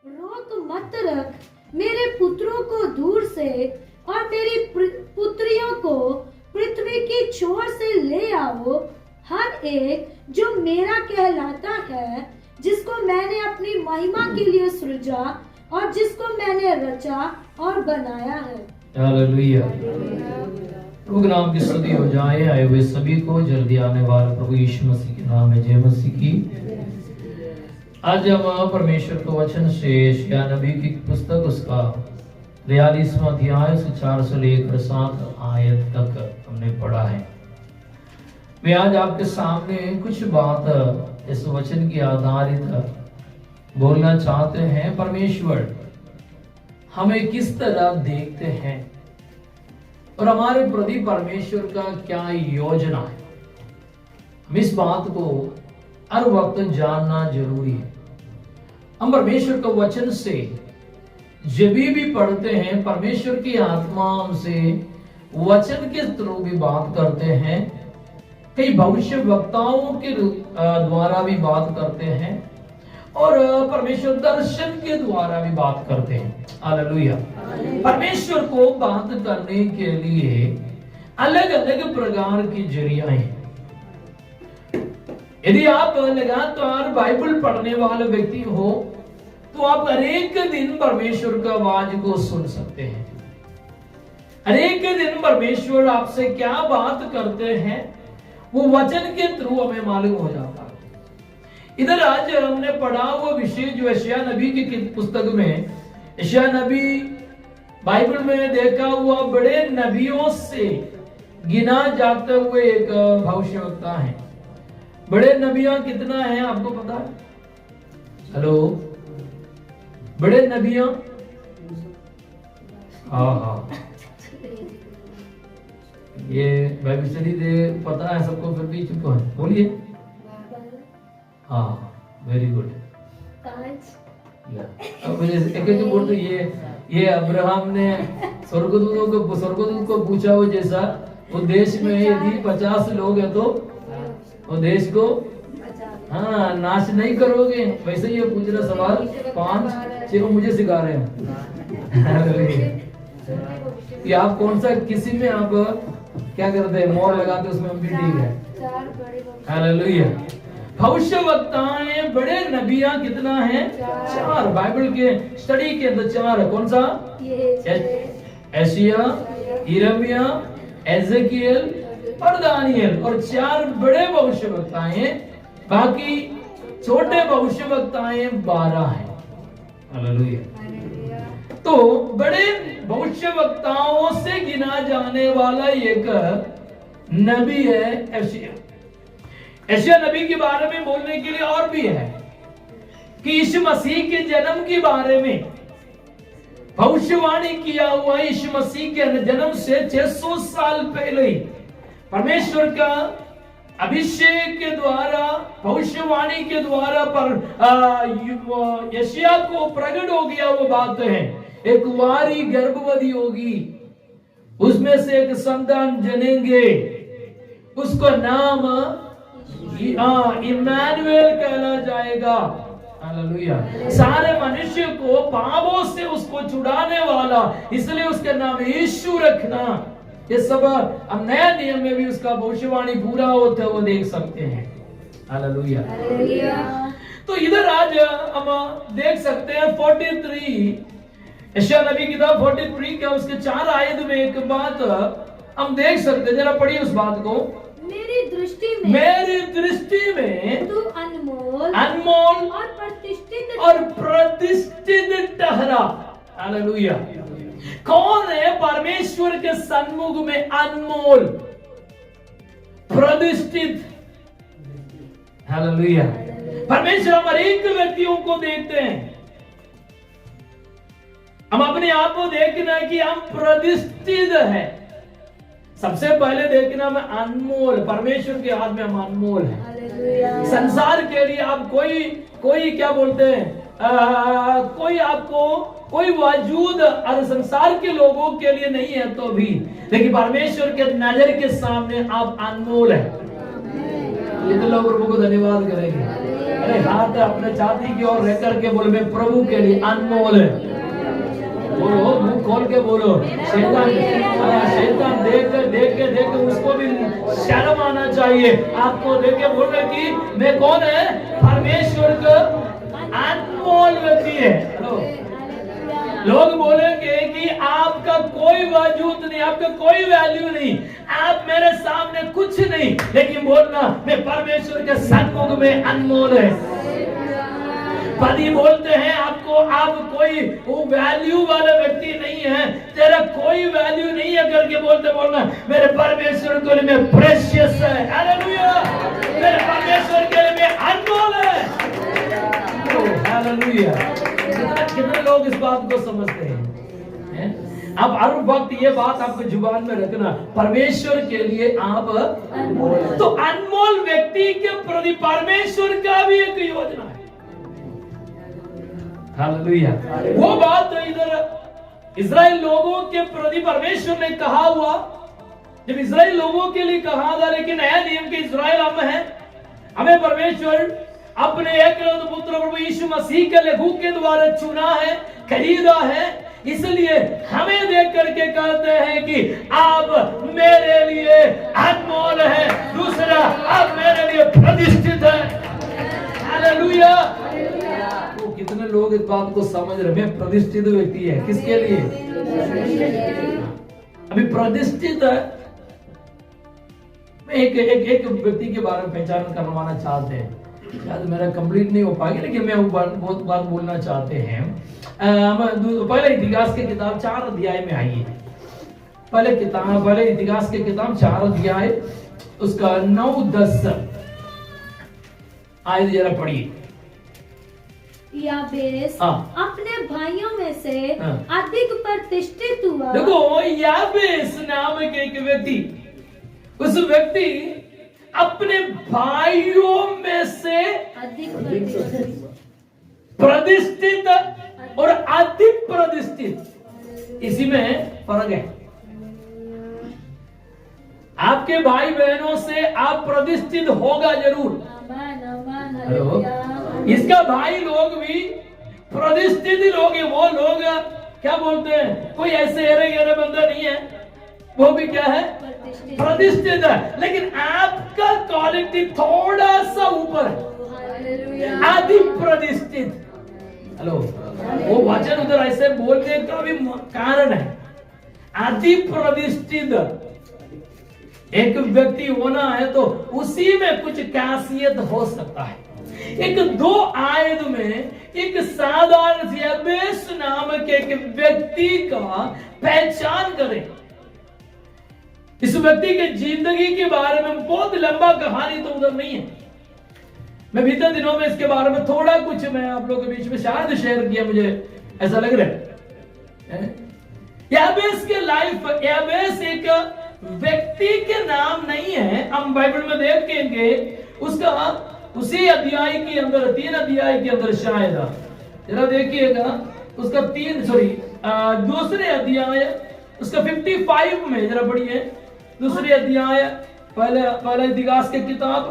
रोक मत रख, मेरे पुत्रों को दूर से और मेरी पुत्रियों को पृथ्वी की छोर से ले आओ। हर एक जो मेरा कहलाता है, जिसको मैंने अपनी महिमा के लिए सृजा और जिसको मैंने रचा और बनाया है। हालेलुया। प्रभु के नाम की स्तुति हो जाए। आए हुए सभी को जल्दी आने वाले प्रभु यीशु मसीह के नाम में जय मसीह की। आज हम परमेश्वर के वचन से यशायाह नबी की पुस्तक उसका 43वां अध्याय से 4 से लेकर 7 आयत तक हमने पढ़ा है। मैं आज आपके सामने कुछ बात इस वचन की आधारित बोलना चाहते हैं। परमेश्वर हमें किस तरह देखते हैं और हमारे प्रति परमेश्वर का क्या योजना है, हम इस बात को हर वक्त जानना जरूरी है। हम परमेश्वर के वचन से जब भी पढ़ते हैं, परमेश्वर की आत्मा हमसे वचन के थ्रू भी बात करते हैं, कई भविष्य वक्ताओं के द्वारा भी बात करते हैं और परमेश्वर दर्शन के द्वारा भी बात करते हैं। हालेलुया। परमेश्वर को बात करने के लिए अलग अलग प्रकार की जरिया हैं। यदि आप लगातार बाइबल पढ़ने वाले व्यक्ति हो तो आप हर एक दिन परमेश्वर का आवाज को सुन सकते हैं। हर एक दिन परमेश्वर आपसे क्या बात करते हैं वो वचन के थ्रू हमें मालूम हो जाता है। इधर आज हमने पढ़ा वो विषय जो यशायाह नबी की पुस्तक में, यशायाह नबी बाइबल में देखा हुआ बड़े नबियों से गिना जाते हुए एक भविष्यवक्ता है। बड़े नबियां कितना है आपको पता है? हेलो, बड़े नबियां, हाँ, ये बाइबल स्टडी दे पता है सबको, फिर भी चुप है, बोलिए। हाँ, वेरी गुड। अब एक बोलते ये अब्राहम ने स्वर्गदूत को पूछा हो जैसा, वो देश में यदि 50 लोग हैं तो वो देश को नाश नहीं करोगे, वैसे ये पूछ रहा सवाल 5-6 मुझे सिखा रहे हैं कि आप कौन सा किसी में आप क्या करते हैं, मोहर लगाते, उसमें हम भी ठीक है। हालेलुया। भविष्यवक्ताएं बड़े नबियां कितना है? 4 बाइबल के स्टडी के अंदर 4 है। कौन सा? यशायाह, यिर्मयाह, एजेकियल और दानियल, और 4 बड़े भविष्यवक्ताएं, बाकी छोटे भविष्यवक्ताएं 12 हैं। हालेलुया। तो बड़े भविष्यवक्ताओं से गिना जाने वाला एक नबी है यशायाह। यशायाह नबी के बारे में बोलने के लिए और भी है कि यीशु मसीह के जन्म के बारे में भविष्यवाणी किया हुआ। यीशु मसीह के जन्म से 600 साल पहले ही परमेश्वर का अभिषेक के द्वारा, भविष्यवाणी के द्वारा पर यशायाह को प्रकट हो गया वो बात है। एक कुंवारी गर्भवती होगी, उसमें से एक संतान जनेंगे, उसको नाम इम्मानुएल कहला जाएगा। हालेलुया। सारे मनुष्य को पापों से उसको छुड़ाने वाला, इसलिए उसका नाम यीशु रखना। ये सब हम नया नियम में भी उसका भविष्यवाणी पूरा होता है वो देख सकते हैं। हालेलुया। तो इधर आज हम देख सकते हैं 43 यशायाह नबी किताब 43 का उसके 4 आयत में एक बात हम देख सकते हैं। जरा पढ़िए उस बात को। मेरी दृष्टि में तू अनमोल और प्रतिष्ठित ठहरा। हालेलुया। कौन है परमेश्वर के सन्मुख में अनमोल, प्रतिष्ठित? हालेलुया। परमेश्वर हमारे एक व्यक्तियों को देखते हैं, हम अपने आप को देखना कि हम प्रतिष्ठित हैं। सबसे पहले देखना में अनमोल, परमेश्वर के हाथ में हम अनमोल हैं। संसार के लिए आप कोई क्या बोलते हैं, कोई आपको कोई वजूद और संसार के लोगों के लिए नहीं है तो भी, लेकिन परमेश्वर के नजर के सामने आप अनमोल हैं। ये तो लोग प्रभु को धन्यवाद करेंगे। अरे हाथ बोलते हैं अपने छाती की ओर रह करके बोले मैं प्रभु के लिए अनमोल है। बोलो, मुंह खोल के बोलो। शैतान देख के उसको भी शर्म आना चाहिए। आपको देख के बोल रहे कि मैं कौन है? परमेश्वर का अनमोल व्यक्ति है। लोग बोलेंगे कि आपका कोई वजूद नहीं, आपका कोई वैल्यू नहीं, आप मेरे सामने कुछ नहीं, लेकिन बोलना मैं परमेश्वर के सन्मुख में अनमोल है। पति बोलते हैं आपको, आप कोई वो वैल्यू वाला व्यक्ति नहीं है, तेरा कोई वैल्यू नहीं है करके बोलना मेरे परमेश्वर के लिए मैं प्रेशियस है। हालेलुया, मेरे परमेश्वर के लिए मैं अनमोल है। हालेलुया। कितने लोग इस बात को समझते हैं? अब हर वक्त ये बात आपको जुबान में रखना, परमेश्वर के लिए आप तो अनमोल व्यक्ति के प्रति परमेश्वर का भी एक योजना है। हालेलुया। वो बात इधर इजराइल लोगों के प्रति परमेश्वर ने कहा हुआ, जब इजराइल लोगों के लिए कहा था, लेकिन नया नियम के इजराइल हम हैं, हमें परमेश्वर अपने एकलौते पुत्र प्रभु यीशु मसीह के लहू के द्वारा चुना है, खरीदा है, इसलिए हमें देख करके कहते हैं कि आप मेरे लिए अनमोल है। दूसरा, आप मेरे लिए प्रतिष्ठित है। हालेलुया। तो कितने लोग इस बात को समझ रहे हैं? प्रतिष्ठित व्यक्ति है किसके लिए? अभी प्रतिष्ठित है। एक व्यक्ति के बारे में पहचान करवाना चाहते हैं, शायद मेरा कंप्लीट नहीं हो पाएगा, लेकिन मैं बहुत बात बोलना चाहते हैं। पहले इतिहास के किताब 4 अध्याय में आइए। पहले इतिहास के किताब 4 अध्याय उसका 9-10 आयत जरा पढ़िए। याबेस अपने भाइयों में से अधिक प्रतिष्ठित हुआ। देखो, याबेस नाम के एक व्यक्ति, उस व्यक्ति अपने भाइयों में से अधिक प्रतिष्ठित और अधिक प्रतिष्ठित, इसी में फर्क है। आपके भाई बहनों से आप प्रतिष्ठित होगा जरूर। हेलो, इसका भाई लोग भी प्रतिष्ठित लोग हैं। वो लोग क्या बोलते हैं, कोई ऐसे एरे गेरे बंदा नहीं है, वो भी क्या है? प्रतिष्ठित है। लेकिन आपका क्वालिटी थोड़ा सा ऊपर है, अधिक प्रतिष्ठित। हेलो, वो वचन उधर ऐसे बोलने का भी कारण है। अधिक प्रतिष्ठित एक व्यक्ति होना है तो उसी में कुछ खासियत हो सकता है। एक 2 आयत में एक साधारण याबेस नाम के एक व्यक्ति का पहचान करें। इस व्यक्ति के जिंदगी के बारे में बहुत लंबा कहानी तो उधर नहीं है। मैं बीते दिनों में इसके बारे में थोड़ा कुछ मैं आप लोगों के बीच में शायद शेयर किया, मुझे ऐसा लग रहा है। याबेस के लाइफ, याबेस एक व्यक्ति के नाम नहीं है। हम बाइबल में देखेंगे उसका उसी अध्याय के अंदर 3 अध्याय के अंदर शायद जरा देखिएगा, उसका दूसरे अध्याय उसका 55 में जरा पढ़िए। दूसरे अध्याय पहले इतिहास के किताब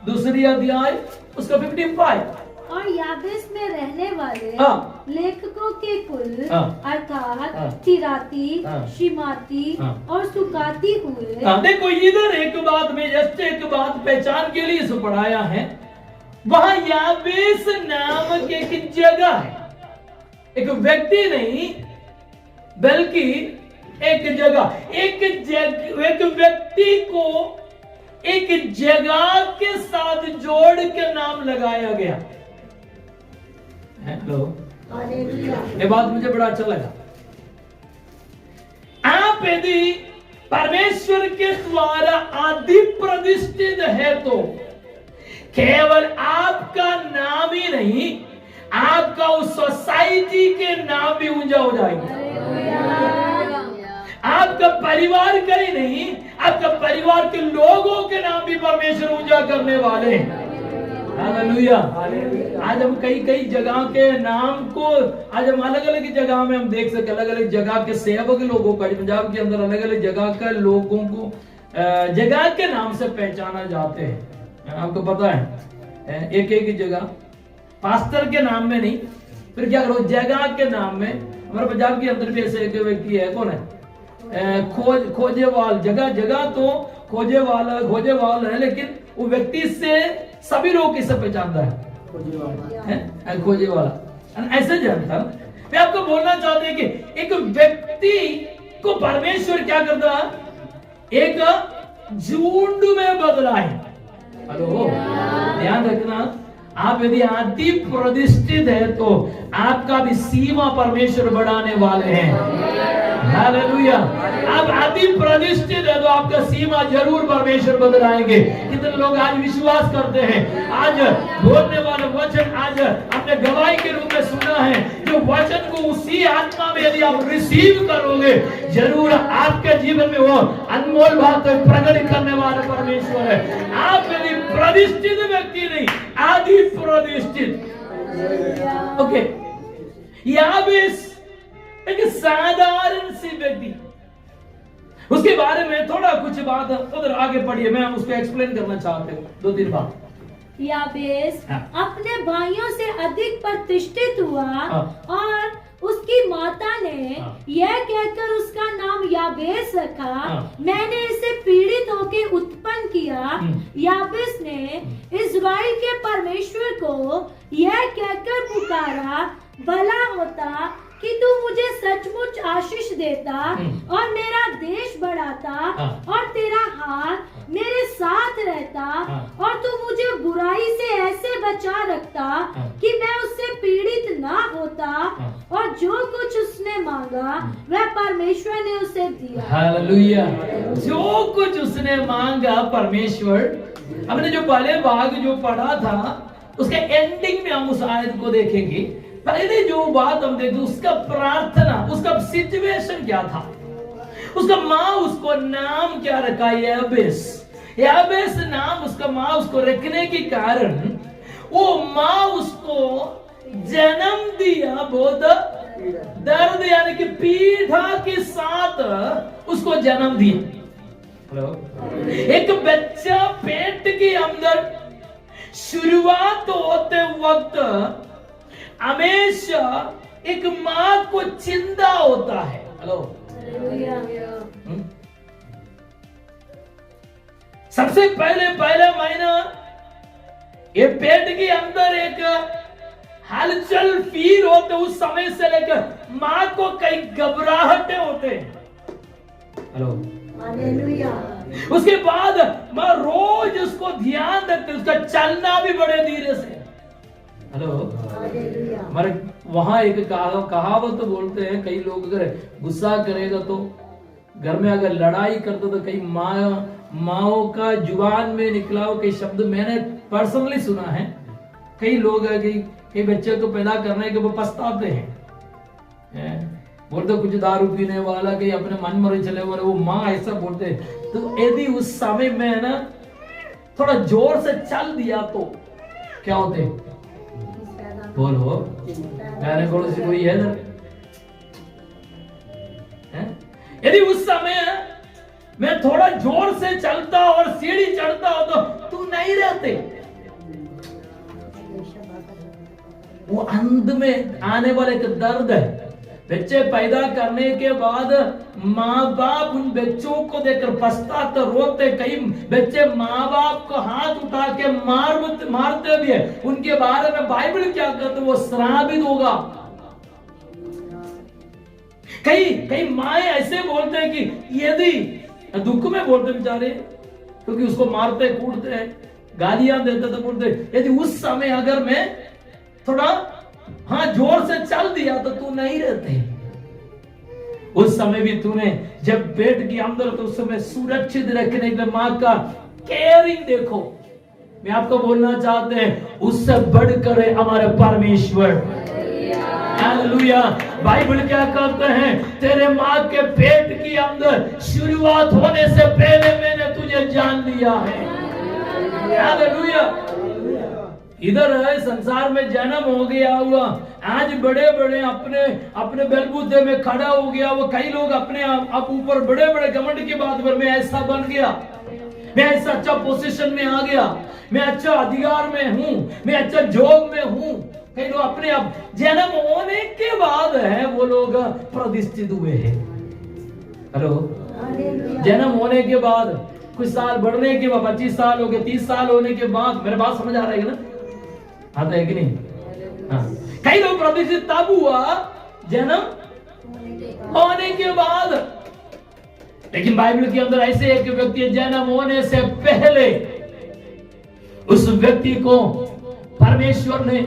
2 अध्याय उसका 55। और याबेस में रहने वाले लेखकों के कुल अर्थात तिराती, शिमाती और सुकाती हुए। देखो, इधर एक बात में जस्ट एक बात पहचान के लिए इसे पढ़ाया है। वहां याबेस नाम की एक जगह है, एक व्यक्ति नहीं बल्कि एक जगह। एक व्यक्ति को एक जगह के साथ जोड़ के नाम लगाया गया। हेलो, ये बात मुझे बड़ा अच्छा लगा। आप यदि परमेश्वर के द्वारा अधिक प्रतिष्ठित है तो केवल आपका नाम ही नहीं, आपका उस सोसाइटी के नाम भी ऊंचा हो जाएगा। आपका परिवार का ही नहीं, आपका परिवार के लोगों के नाम भी परमेश्वर ऊंचा करने वाले हैं। हालेलुया। आज हम कई जगह के नाम को, आज हम अलग अलग जगह में हम देख सकते, अलग अलग जगह के सेवक लोगों का, पंजाब के अंदर अलग अलग जगह के लोगों को जगह के नाम से पहचाना जाते हैं। आपको पता है एक जगह पास्टर के नाम में नहीं, फिर क्या करो जगह के नाम में। हमारे पंजाब के अंदर भी ऐसे एक व्यक्ति है, कौन है, खोजेवाल। जगह तो खोजेवाल है, लेकिन वो व्यक्ति से सभी लोग किसे पहचानता है, खोजेवाला ऐसे जानता। मैं आपको बोलना चाहते हैं कि एक व्यक्ति को परमेश्वर क्या करता है, एक झुंड में बदला है। हेलो, ध्यान रखना, आप यदि अति प्रतिष्ठित है तो आपका भी सीमा परमेश्वर बढ़ाने वाले हैं। हालेलुया। आप अति प्रतिष्ठित है तो आपका सीमा जरूर परमेश्वर बदलाएंगे। कितने लोग आज विश्वास करते हैं, आज बोलने वाला वचन आज आपने गवाही के रूप में सुना है, जो वचन को उसी आत्मा में यदि आप रिसीव करोगे, जरूर आपके जीवन में वो अनमोल बात प्रकट करने वाला परमेश्वर है। आप यदि प्रतिष्ठित व्यक्ति नहीं, आदि प्रतिष्ठित। ओके, याबेस एक साधारण सी व्यक्ति, उसके बारे में थोड़ा कुछ बात उधर आगे पढ़िए, मैं उसको एक्सप्लेन करना चाहते हूँ, 2-3 बात। याबेस अपने भाइयों से अधिक प्रतिष्ठित हुआ और उसकी माता ने यह कहकर उसका नाम याबेस रखा, मैंने इसे पीड़ित होकर उत्पन्न किया। याबेस ने इस्राएल के परमेश्वर को यह कहकर पुकारा, भला होता कि तू मुझे सचमुच आशीष देता और मेरा देश बढ़ाता और तेरा हाथ मेरे साथ रहता और तू मुझे बुराई से ऐसे बचा रखता कि मैं उससे पीड़ित ना होता, और जो कुछ उसने मांगा वह परमेश्वर ने उसे दिया। हालेलुया। जो कुछ उसने मांगा परमेश्वर। हमने जो पहले भाग जो पढ़ा था उसके एंडिंग में हम उस आयत को देखेंगे। पहले जो बात हम देखें, उसका प्रार्थना, उसका सिचुएशन क्या था, उसका माँ उसको नाम क्या रखा, याबेस नाम उसका माँ उसको रखने के कारण वो माँ उसको जन्म दिया बहुत दर्द यानी कि पीड़ा के साथ उसको जन्म दिया। हेलो, एक बच्चा पेट के अंदर शुरुआत होते वक्त हमेशा एक माँ को चिंता होता है। हेलो, सबसे पहले महीना ये पेट के अंदर एक हलचल फील होते, उस समय से लेकर माँ को कई घबराहटें होते हैं। हेलो, उसके बाद माँ रोज उसको ध्यान देते, उसका चलना भी बड़े धीरे से। हेलो, हमारे वहां एक कहावत तो बोलते हैं, कई लोग अगर गुस्सा करेगा तो घर में अगर लड़ाई करते तो कई माओ का जुबान में निकला हो कई शब्द मैंने पर्सनली सुना है। कई लोग कई बच्चे को पैदा करने के वो पछताते हैं, बोलते कुछ दारू पीने वाला, कहीं अपने मन मरे चले वाले, वो माँ ऐसा बोलते। तो यदि उस समय में ना थोड़ा जोर से चल दिया तो क्या होते, बोलो मैंने बोलो से कोई है ना, यदि उस समय मैं थोड़ा जोर से चलता और सीढ़ी चढ़ता हो तो तू नहीं रहते। वो अंत में आने वाले एक दर्द है। बच्चे पैदा करने के बाद माँ बाप उन बच्चों को देखकर पछताते, रोते। कई बच्चे माँ बाप को हाथ उठा के मारते भी है। उनके बारे में बाइबल क्या कहते, वो श्रापित होगा। कई माए ऐसे बोलते हैं कि यदि दुख में बोलते बेचारे, क्योंकि उसको मारते कूटते हैं, गालियां देते तो बोलते, यदि उस समय अगर मैं थोड़ा जोर से चल दिया तो तू नहीं रहते। उस समय भी तूने जब पेट के अंदर तो उस समय सुरक्षित रखने के लिए माँ का केयरिंग देखो। मैं आपको बोलना चाहते हैं, उससे बढ़कर है हमारे परमेश्वर। हालेलुया। बाइबल क्या कहते हैं, तेरे माँ के पेट के अंदर शुरुआत होने से पहले मैंने तुझे जान लिया है। हालेलुया। इधर है संसार में जन्म हो गया हुआ, आज बड़े बड़े अपने बलबूते में खड़ा हो गया वो। कई लोग अपने आप ऊपर बड़े बड़े घमंड की बात पर, मैं ऐसा बन गया, मैं ऐसा अच्छा पोजीशन में आ गया, मैं अच्छा अधिकार में हूँ, मैं अच्छा जॉब में हूँ। अपने आप जन्म होने के बाद है वो लोग प्रतिष्ठित हुए हैं। हेलो, जन्म होने के बाद कुछ साल बढ़ने के बाद 25 साल हो गए, 30 साल होने के बाद, मेरे बात समझ आ रहा है ना? आता है कि नहीं? हाँ, कई लोग प्रतिष्ठित तब हुआ जन्म होने के बाद, लेकिन बाइबल के अंदर ऐसे एक व्यक्ति जन्म होने से पहले उस व्यक्ति को परमेश्वर ने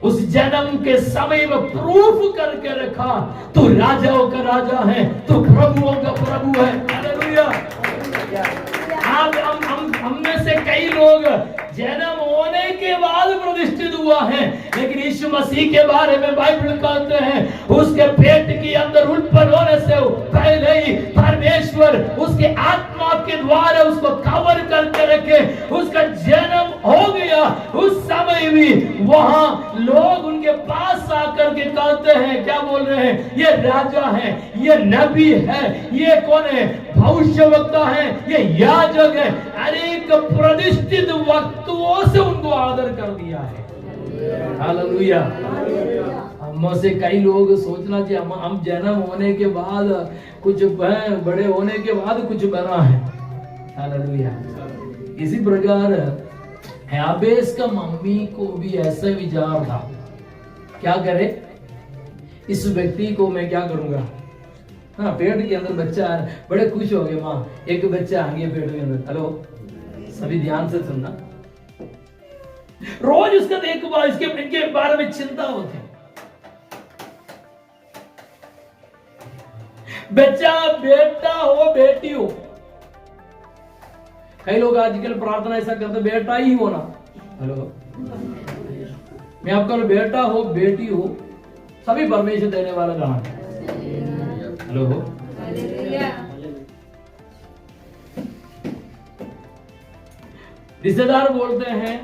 उस जन्म के समय में प्रूफ करके रखा, तू राजाओं का राजा है, तू प्रभुओं का प्रभु है। हालेलुया। आज हम में से कई लोग जन्म होने के बाद प्रतिष्ठित हुआ है, लेकिन यीशु मसीह के बारे में बाइबल कहते हैं उसके पेट के अंदर उत्पन्न होने से पहले ही परमेश्वर उसके आत्मा के द्वारा उसको कवर करके रखे, उसका जन्म हो गया। उस समय भी वहां लोग उनके पास आकर के कहते हैं, क्या बोल रहे हैं? ये राजा है, ये नबी है, ये कौन है? भविष्यवक्ता है, ये याजक है। अनेक प्रतिष्ठित वक्तुओं से उनको आदर कर दिया है। हालेलुया। हम से कई लोग सोचना चाहिए हम जन्म होने के बाद कुछ बड़े होने के बाद कुछ बना है। हालेलुया। इसी प्रकार याबेस का मम्मी को भी ऐसा विचार था, क्या करे? इस व्यक्ति को मैं क्या करूंगा? हाँ, पेट के अंदर बच्चा है, बड़े खुश हो गए माँ, एक बच्चा आ गया पेट के अंदर। हेलो, सभी ध्यान से सुनना। रोज उसका देखभाल, इसके इनके बारे में चिंता होती है। बच्चा बेटा हो बेटी हो, कई लोग आजकल प्रार्थना ऐसा करते बेटा ही होना। हेलो, मैं आपका बेटा हो बेटी हो सभी परमेश्वर देने वाला कहां है? हेलो, रिश्तेदार बोलते हैं,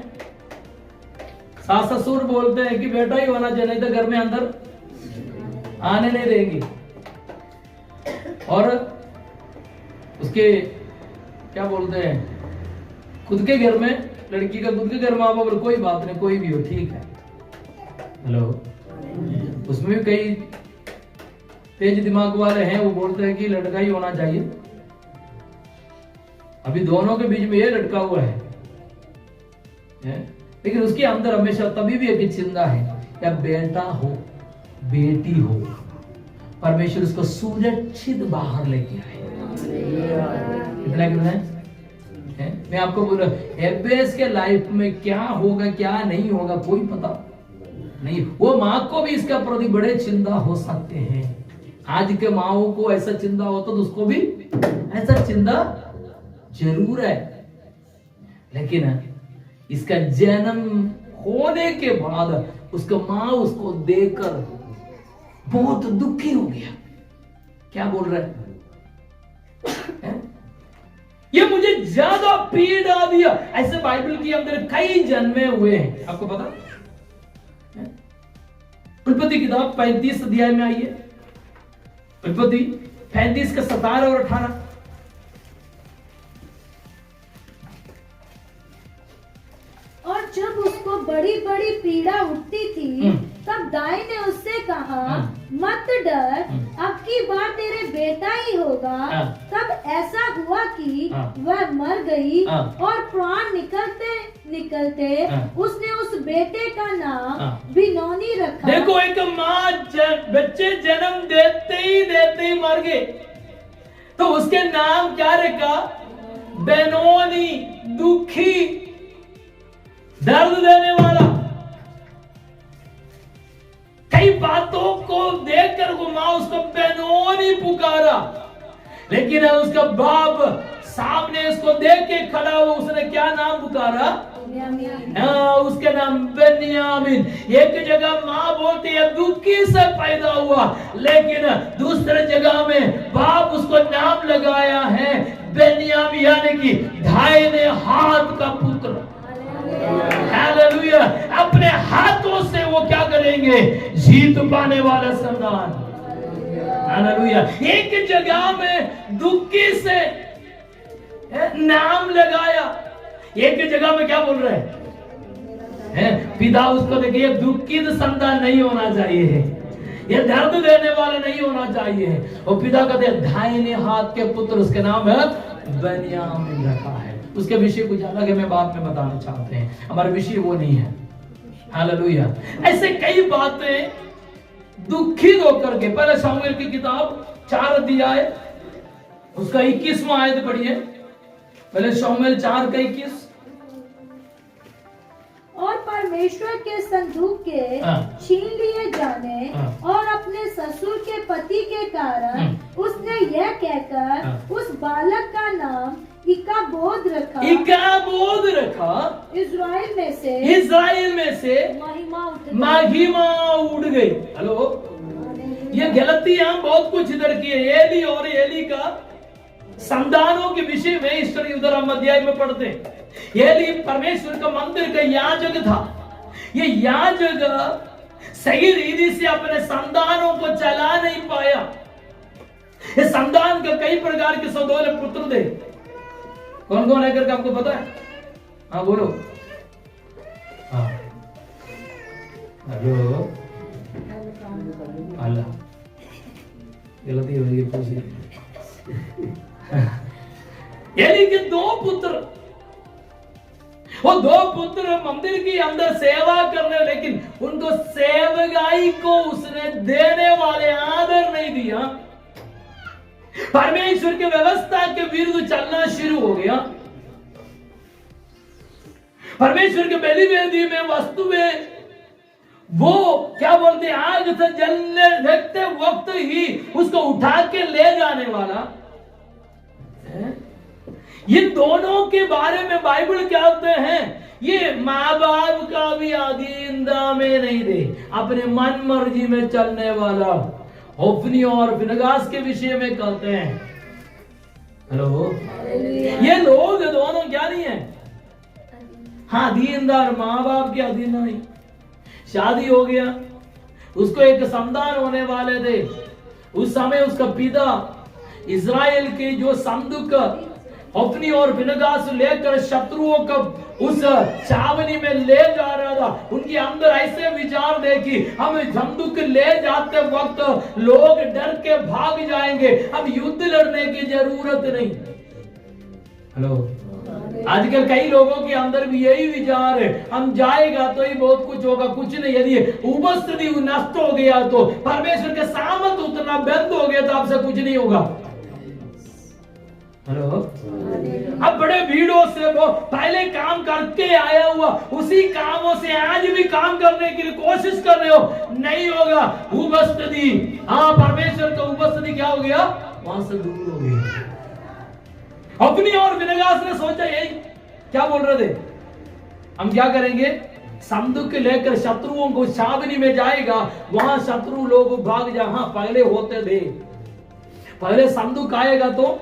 सास ससुर बोलते हैं कि बेटा ही होना चाहिए, नहीं तो घर में अंदर आने नहीं देंगे। और उसके क्या बोलते हैं, खुद के घर में, लड़की का खुद के घर माँ बाप, कोई बात नहीं, कोई भी हो, ठीक है। हेलो, उसमें भी कई तेज दिमाग वाले हैं, वो बोलते हैं कि लड़का ही होना चाहिए। अभी दोनों के बीच में ये लटका हुआ है, लेकिन उसके अंदर हमेशा तभी भी एक चिंता है, या बेटा हो बेटी हो, परमेश्वर उसको सुरक्षित बाहर लेके आए। कितना है? मैं आपको बोल रहा हूं, याबेस के लाइफ में क्या होगा क्या नहीं होगा कोई पता नहीं। वो माँ को भी इसका प्रति बड़े चिंता हो सकते हैं। आज के माओ को ऐसा चिंता होता तो उसको भी ऐसा चिंता जरूर है, लेकिन इसका जन्म होने के बाद उसका माँ उसको देखकर बहुत दुखी हो गया। क्या बोल रहा है? ये मुझे ज्यादा पीड़ा दिया। ऐसे बाइबल के अंदर कई जन्मे हुए हैं, आपको पता? उत्पत्ति किताब 35 अध्याय में आइए, उत्पत्ति 35 का 17 और 18। और जब उसको बड़ी बड़ी पीड़ा उठती थी, तब दाई ने उससे कहा, मत डर, अब की बार तेरे बेटा ही होगा। तब ऐसा हुआ कि वह मर गई, और प्राण निकलते निकलते उसने उस बेटे का नाम बिनोनी रखा। देखो, एक माँ बच्चे जन्म देते ही मर गए, तो उसके नाम क्या रखा? बेनोनी, दुखी, दर्द देने वाला। कई बातों को देखकर वो माँ उसको बेनोनी पुकारा, लेकिन उसका बाप सामने उसको देख के खड़ा हुआ, उसने क्या नाम पुकारा? उसके नाम बेन्यामीन। एक जगह माँ बोलती है दुखी से पैदा हुआ, लेकिन दूसरे जगह में बाप उसको नाम लगाया है बेन्यामीन, यानी कि दाहिने हाथ का पुत्र। हालेलुया। अपने हाथों से वो क्या करेंगे? जीत पाने वाला संतान। हालेलुया। एक जगह में दुखी से नाम लगाया, एक जगह में क्या बोल रहे हैं? है। पिता उसको देखिए दुखित संतान नहीं होना चाहिए, ये दर्द देने वाला नहीं होना चाहिए। और पिता कहते दाहिने हाथ के पुत्र, उसके नाम है बेन्यामीन रखा है। उसके विषय कुछ अलग है, मैं बाद में बताना चाहते हैं, हमारा विषय वो नहीं है। हालेलुया। ऐसे कई बातें दुखित होकर के, पहले शमूएल की किताब 4 अध्याय उसका 21वां आयत पढ़िए। पहले शमूएल 4 का 21। और परमेश्वर के संदूक के छीन लिए जाने और अपने ससुर के पति के कारण उसने यह कहकर उस बालक का नाम इकाबोद रखा। इकाबोद रखा। इज़राइल में से महिमा उड़ गई। हेलो, ये गलतियां बहुत कुछ इधर की है। एली और एली का संतानों के विषय में हिस्ट्री उधर हम अध्याय में पढ़ते हैं। एली परमेश्वर का मंदिर का याजक था। ये याजक सही रीति से अपने संतानों को चला नहीं पाया। ये संतान का कई प्रकार के 102 पुत्र थे। कौन कौन है करके आपको पता है? हाँ बोलो। हाँ हेलो, अल्लाह गलती हो गई पूछिए। एली के 2 पुत्र, वो 2 पुत्र मंदिर के अंदर सेवा करने, लेकिन उनको सेवकाई को उसने देने वाले आदर नहीं दिया। परमेश्वर की व्यवस्था के विरुद्ध चलना शुरू हो गया। परमेश्वर के बलि वेदी में वस्तुएं वो क्या बोलते हैं, आग से जलने लगते वक्त ही उसको उठा के ले जाने वाला। इन दोनों के बारे में बाइबल क्या कहते हैं, ये माँ बाप का भी अधीनता में नहीं थे, अपने मन मर्जी में चलने वाला। होफनी और फिनगास के विषय में कहते हैं। हेलो, ये लोग दोनों क्या नहीं है, हाँ दीनदार, माँ बाप के अधीन नहीं। शादी हो गया, उसको एक संतान होने वाले थे। उस समय उसका पिता इज़राइल के जो संदूक होफनी और फिनगास लेकर शत्रुओं को उस छावनी में ले जा रहा था। उनके अंदर ऐसे विचार थे कि हम संदूक ले जाते वक्त लोग डर के भाग जाएंगे, अब युद्ध लड़ने की जरूरत नहीं। हेलो, आजकल कई लोगों के अंदर भी यही विचार है, हम जाएगा तो ही बहुत कुछ होगा, कुछ नहीं। यदि उपस्थिति नष्ट हो गया तो, परमेश्वर के सामत उतना बंद हो गया तो आपसे कुछ नहीं होगा। हेलो, अब बड़े भीड़ों से वो पहले काम करके आया हुआ, उसी कामों से आज भी काम करने के लिए कोशिश कर रहे हो, नहीं होगा। उपस्थिति, हाँ परमेश्वर का उपस्थिति क्या हो गया, वहां से दूर हो गई। होफनी और फिनगास ने सोचा यही, क्या बोल रहे थे, हम क्या करेंगे, संदूक लेकर शत्रुओं को छावनी में जाएगा, वहां शत्रु लोग भाग जा। हाँ पहले होते थे, पहले संदूक आएगा तो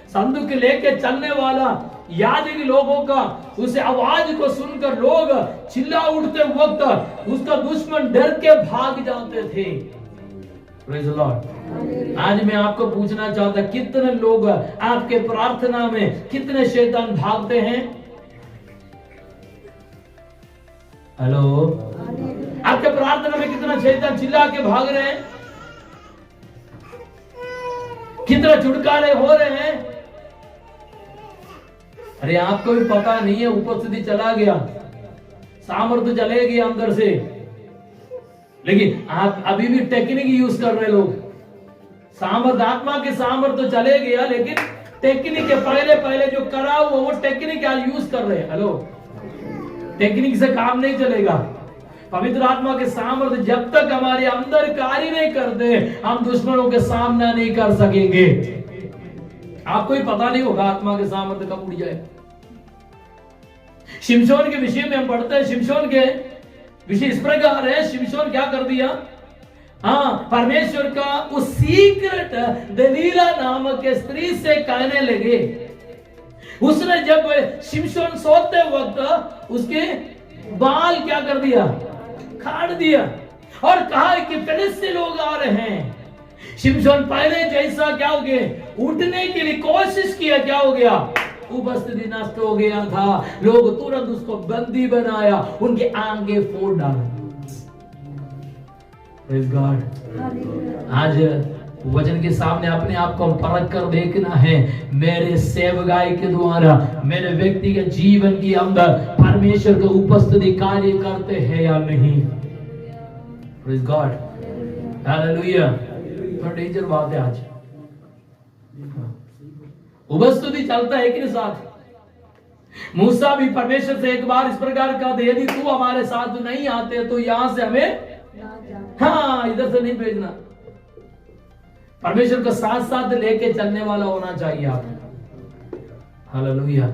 संदूक लेके चलने वाला याजक लोगों का उस आवाज को सुनकर लोग चिल्ला उठते वक्त उसका दुश्मन डर के भाग जाते थे। Praise the Lord. आज मैं आपको पूछना चाहता, कितने लोग आपके प्रार्थना में, कितने शैतान भागते हैं? हेलो, आपके प्रार्थना में कितना शैतान चिल्ला के भाग रहे हैं, कितना छुटकारे हो रहे हैं? अरे आपको भी पता नहीं है, उपस्थिति चला गया, सामर्थ्य चले गए अंदर से, लेकिन आप अभी भी टेक्निक यूज कर रहे लोग। सामर्थ्य, आत्मा के सामर्थ्य चले गया, लेकिन टेक्निक के पहले जो करा हुआ वो टेक्निक यूज कर रहे हैं। हेलो, टेक्निक से काम नहीं चलेगा। पवित्र आत्मा के सामर्थ्य जब तक हमारे अंदर कार्य नहीं करते, हम दुश्मनों के सामना नहीं कर सकेंगे। आपको ही पता नहीं होगा आत्मा के सामर्थ्य कब उड़ जाए। शिमशोन के विषय में हम पढ़ते हैं, शिमशोन के विषय इस प्रकार है, शिमशोन क्या कर दिया, हाँ परमेश्वर का उस सीक्रेट दलीला नामक के स्त्री से कहने लगे। उसने जब शिमशोन सोते वक्त उसके बाल क्या कर दिया, काट दिया, और कहा कि फिलिस्ती लोग आ रहे हैं। शिमशोन पहले जैसा क्या हो गया, उठने के लिए कोशिश किया, क्या हो गया, उपस्थिति नष्ट हो गया था, लोग तुरंत उसको बंदी बनाया, उनके आंखें फोड़ डाला। Praise God। आज वचन के सामने अपने आप को परख कर देखना है, मेरे सेवकाई के द्वारा मेरे व्यक्तिगत जीवन के अंदर परमेश्वर की उपस्थिति कार्य करते हैं या नहीं। Praise God। हालेलुया। थोड़ा डेंजर बात है आज। उपस्थिति चलता है कि साथ। मूसा भी परमेश्वर से एक बार इस प्रकार कहा था, यदि तू हमारे साथ नहीं आते तो यहां से हमें इधर से नहीं भेजना। परमेश्वर को साथ साथ लेके चलने वाला होना चाहिए आप। हालेलुया।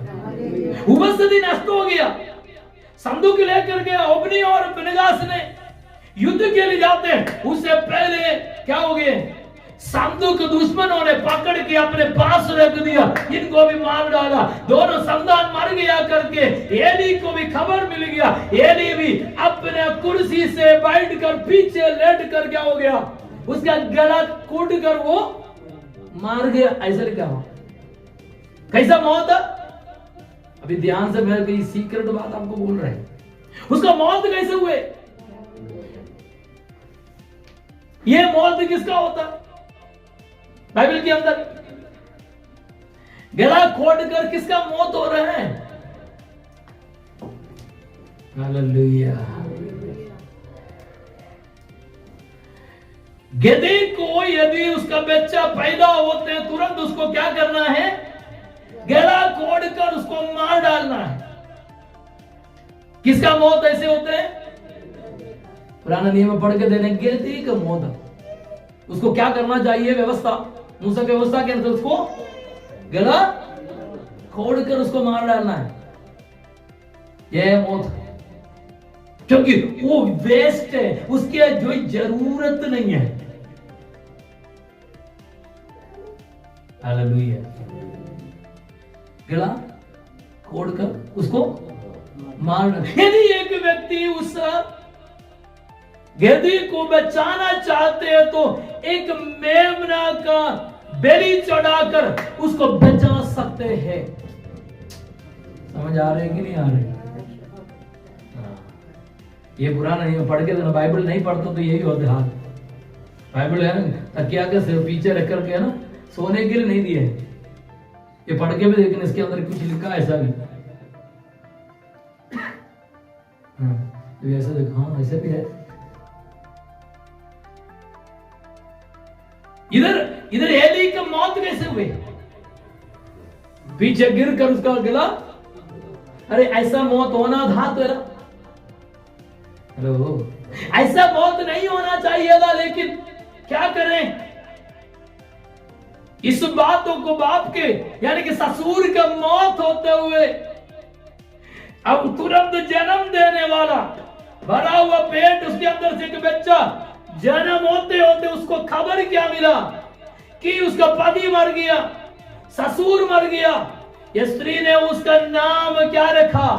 उपस्थिति नष्ट हो गया, संदूक लेकर के ओबनी और फिनेगास ने युद्ध के लिए जाते हैं, उससे पहले क्या हो गए, संदूक दुश्मनों ने पकड़ के अपने पास रख दिया, इनको भी मार डाला, दोनों संतान मर गया करके एली को भी खबर मिल गया। एली भी अपने कुर्सी से बैठकर पीछे लेट कर क्या हो गया, उसका गला कूट कर वो मार गया। ऐसा क्या हो, कैसा मौत? अभी ध्यान से मैं कई सीक्रेट बात आपको बोल रहे हैं। उसका मौत कैसे हुए? ये मौत किसका होता बाइबल के अंदर? गला खोद कर किसका मौत हो रहा है? हालेलुया। गधे को यदि उसका बच्चा पैदा होते हैं तुरंत उसको क्या करना है, गला खोद कर उसको मार डालना है। किसका मौत ऐसे होते हैं? पुराना नियम पढ़ के देने, गधे का मौत। उसको क्या करना चाहिए? व्यवस्था, मूसा की व्यवस्था के अंदर उसको गला खोद कर उसको मार डालना है। यह मौत, क्योंकि वो वेस्ट है, उसकी जो जरूरत नहीं है। हालेलुया। गला खोद कर उसको मार डालना। यदि एक व्यक्ति उस गधे को बचाना चाहते हैं तो एक मेमना का बलि चढ़ाकर उसको बचा सकते हैं। समझ आ रहे कि नहीं आ रहे? ये पुराना नहीं पढ़ के, बाइबल नहीं पढ़ता तो यही होता हाल। बाइबल है ना, तकिया के सिर पीछे रख करके ना, सोने के लिए नहीं दिए। ये पढ़ के भी देखना, इसके अंदर कुछ लिखा है ऐसा भी। तो ऐसा देखो, हाँ ऐसा भी है। इधर एली का मौत कैसे हुए? पीछे गिर कर उसका गला, अरे ऐसा मौत होना था तेरा। हेलो, ऐसा मौत नहीं होना चाहिए था, लेकिन क्या करें? इस बातों को बाप के यानी कि ससुर का मौत होते हुए अब तुरंत जन्म देने वाला, भरा हुआ पेट, उसके अंदर से एक बच्चा जन्म होते होते उसको खबर क्या मिला कि उसका पति मर गया, ससुर मर गया। ये स्त्री ने उसका नाम क्या रखा?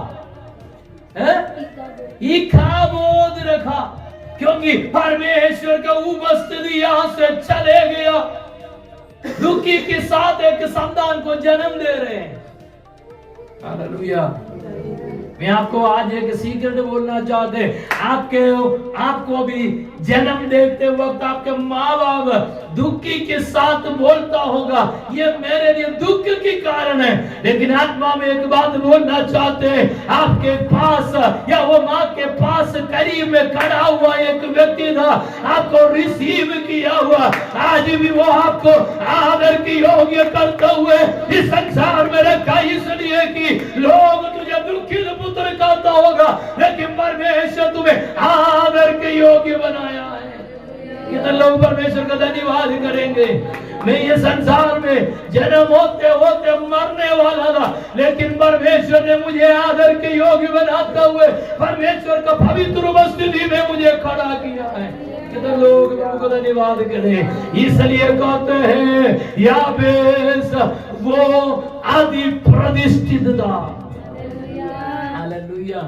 इकाबोद रखा, क्योंकि परमेश्वर का उपस्थिति यहां से चले गया। दुखी के साथ एक संतान को जन्म दे रहे हैं। हालेलुया। मैं आपको आज एक सीक्रेट बोलना चाहते हैं, आपको भी जन्म देते वक्त आपके माँ बाप दुखी के साथ बोलता होगा, ये मेरे लिए दुख के कारण है। लेकिन आत्मा में एक बात बोलना चाहते हैं, आपके पास या वो माँ के पास करीब में खड़ा हुआ एक व्यक्ति था, आपको रिसीव किया हुआ, आज भी वो आपको आदर की योग्य करते हुए इस संसार में रखा, इसलिए कि लोग तुझे दुखी पुत्र कहता होगा, लेकिन परमेश्वर तुम्हें आदर के योग्य बनाया है। कितने लोग परमेश्वर का धन्यवाद करेंगे। मैं ये संसार में जन्म होते होते मरने वाला था, लेकिन परमेश्वर ने मुझे आदर के योग्य बनाते हुए परमेश्वर का पवित्र उपस्थिति में मुझे खड़ा किया है। कितने लोग को धन्यवाद करें। इसलिए कहते हैं याबेस वो आदि प्रतिष्ठित था। हालेलुया।